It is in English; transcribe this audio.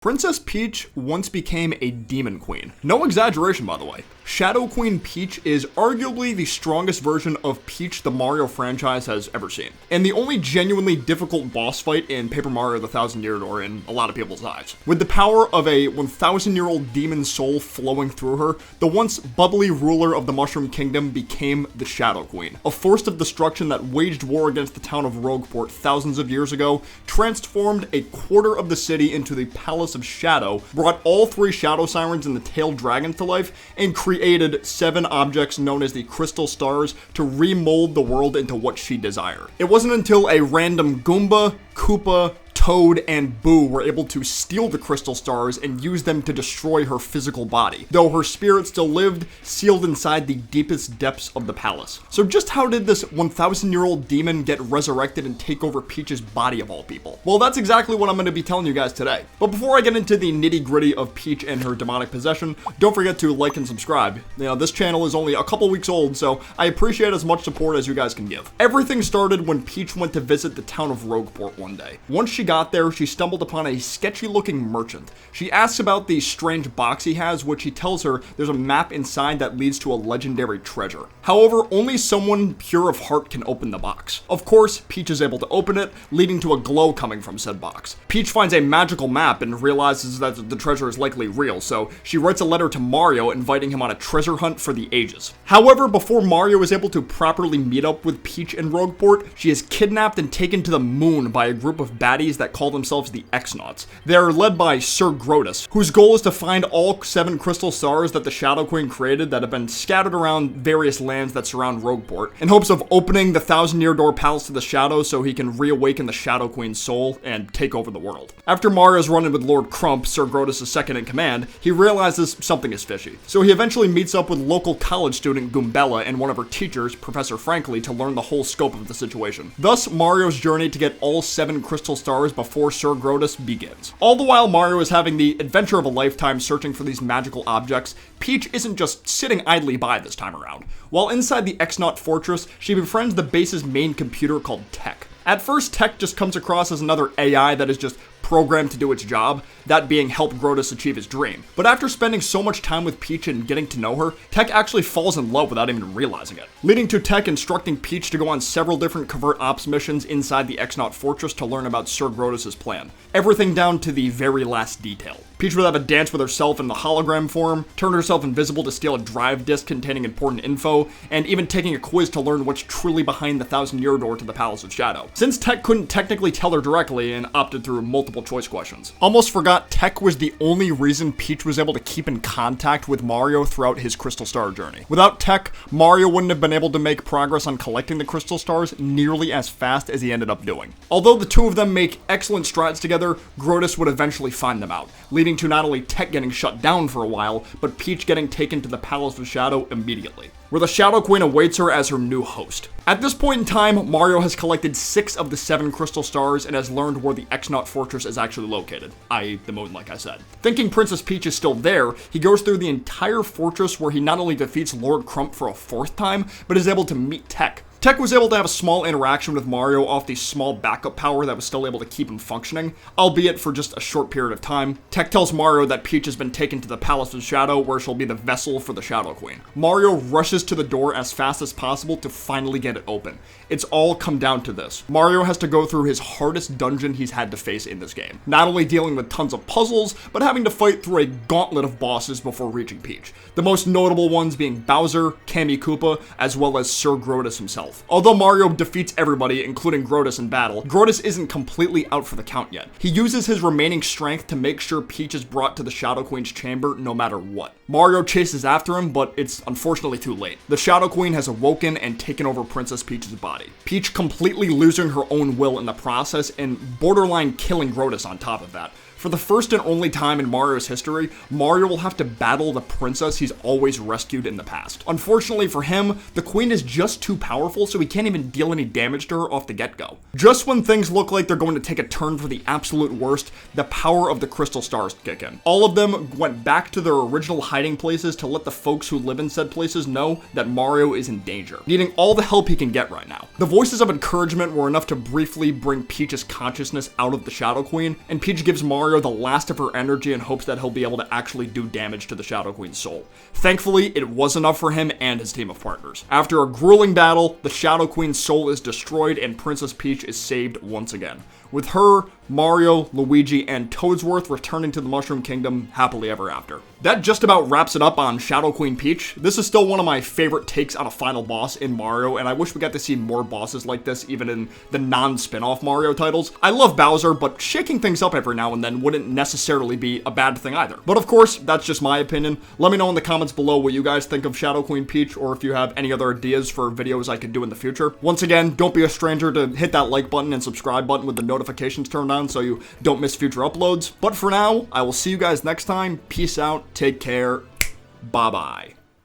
Princess Peach once became a demon queen. No exaggeration, by the way. Shadow Queen Peach is arguably the strongest version of Peach the Mario franchise has ever seen, and the only genuinely difficult boss fight in Paper Mario the Thousand Year Door in a lot of people's eyes. With the power of a 1,000-year-old demon soul flowing through her, the once bubbly ruler of the Mushroom Kingdom became the Shadow Queen, a force of destruction that waged war against the town of Rogueport thousands of years ago, transformed a quarter of the city into the Palace of Shadow, brought all three Shadow Sirens and the Tailed Dragon to life, and created 7 objects known as the Crystal Stars to remold the world into what she desired. It wasn't until a random Goomba, Koopa, Toad, and Boo were able to steal the Crystal Stars and use them to destroy her physical body, though her spirit still lived, sealed inside the deepest depths of the palace. So just how did this 1,000-year-old demon get resurrected and take over Peach's body of all people? Well, that's exactly what I'm going to be telling you guys today. But before I get into the nitty-gritty of Peach and her demonic possession, don't forget to like and subscribe. You know, this channel is only a couple weeks old, so I appreciate as much support as you guys can give. Everything started when Peach went to visit the town of Rogueport one day. Once she got there, she stumbled upon a sketchy-looking merchant. She asks about the strange box he has, which he tells her there's a map inside that leads to a legendary treasure. However, only someone pure of heart can open the box. Of course, Peach is able to open it, leading to a glow coming from said box. Peach finds a magical map and realizes that the treasure is likely real, so she writes a letter to Mario inviting him on a treasure hunt for the ages. However, before Mario is able to properly meet up with Peach in Rogueport, she is kidnapped and taken to the moon by a group of baddies that call themselves the X-Nauts. They are led by Sir Grotus, whose goal is to find all 7 crystal stars that the Shadow Queen created that have been scattered around various lands that surround Rogueport, in hopes of opening the Thousand-Year Door Palace to the Shadow so he can reawaken the Shadow Queen's soul and take over the world. After Mario's run-in with Lord Crump, Sir Grotus' second in command, he realizes something is fishy. So he eventually meets up with local college student Goombella and one of her teachers, Professor Frankly, to learn the whole scope of the situation. Thus, Mario's journey to get all 7 crystal stars before Sir Grotus begins. All the while Mario is having the adventure of a lifetime searching for these magical objects, Peach isn't just sitting idly by this time around. While inside the X-Naut Fortress, she befriends the base's main computer called Tech. At first, Tech just comes across as another AI that is just programmed to do its job, that being help Grotus achieve his dream. But after spending so much time with Peach and getting to know her, Tech actually falls in love without even realizing it, leading to Tech instructing Peach to go on several different covert ops missions inside the X-Naut Fortress to learn about Sir Grotus' plan. Everything down to the very last detail. Peach would have a dance with herself in the hologram form, turn herself invisible to steal a drive disc containing important info, and even taking a quiz to learn what's truly behind the Thousand-Year Door to the Palace of Shadow. Since Tech couldn't technically tell her directly and opted through multiple choice questions. Almost forgot Tech was the only reason Peach was able to keep in contact with Mario throughout his Crystal Star journey. Without Tech, Mario wouldn't have been able to make progress on collecting the Crystal Stars nearly as fast as he ended up doing. Although the two of them make excellent strides together, Grotus would eventually find them out, leading to not only Tech getting shut down for a while, but Peach getting taken to the Palace of Shadow immediately, where the Shadow Queen awaits her as her new host. At this point in time, Mario has collected 6 of the 7 crystal stars and has learned where the X-Naut Fortress is actually located, i.e. the moon, like I said. Thinking Princess Peach is still there, he goes through the entire fortress where he not only defeats Lord Crump for a 4th time, but is able to meet Tech. Tech was able to have a small interaction with Mario off the small backup power that was still able to keep him functioning, albeit for just a short period of time. Tech tells Mario that Peach has been taken to the Palace of Shadow, where she'll be the vessel for the Shadow Queen. Mario rushes to the door as fast as possible to finally get it open. It's all come down to this. Mario has to go through his hardest dungeon he's had to face in this game, not only dealing with tons of puzzles, but having to fight through a gauntlet of bosses before reaching Peach. The most notable ones being Bowser, Kammy Koopa, as well as Sir Grotus himself. Although Mario defeats everybody, including Grotus in battle, Grotus isn't completely out for the count yet. He uses his remaining strength to make sure Peach is brought to the Shadow Queen's chamber no matter what. Mario chases after him, but it's unfortunately too late. The Shadow Queen has awoken and taken over Princess Peach's body. Peach completely losing her own will in the process and borderline killing Grotus on top of that. For the first and only time in Mario's history, Mario will have to battle the princess he's always rescued in the past. Unfortunately for him, the queen is just too powerful, so he can't even deal any damage to her off the get-go. Just when things look like they're going to take a turn for the absolute worst, the power of the Crystal Stars kick in. All of them went back to their original hiding places to let the folks who live in said places know that Mario is in danger, needing all the help he can get right now. The voices of encouragement were enough to briefly bring Peach's consciousness out of the Shadow Queen, and Peach gives Mario Mario the last of her energy in hopes that he'll be able to actually do damage to the Shadow Queen's soul. Thankfully, it was enough for him and his team of partners. After a grueling battle, the Shadow Queen's soul is destroyed and Princess Peach is saved once again, with her, Mario, Luigi, and Toadsworth returning to the Mushroom Kingdom happily ever after. That just about wraps it up on Shadow Queen Peach. This is still one of my favorite takes on a final boss in Mario, and I wish we got to see more bosses like this even in the non-spin-off Mario titles. I love Bowser, but shaking things up every now and then wouldn't necessarily be a bad thing either. But of course, that's just my opinion. Let me know in the comments below what you guys think of Shadow Queen Peach, or if you have any other ideas for videos I could do in the future. Once again, don't be a stranger to hit that like button and subscribe button with the notifications turned on so you don't miss future uploads. But for now, I will see you guys next time. Peace out, take care, bye-bye.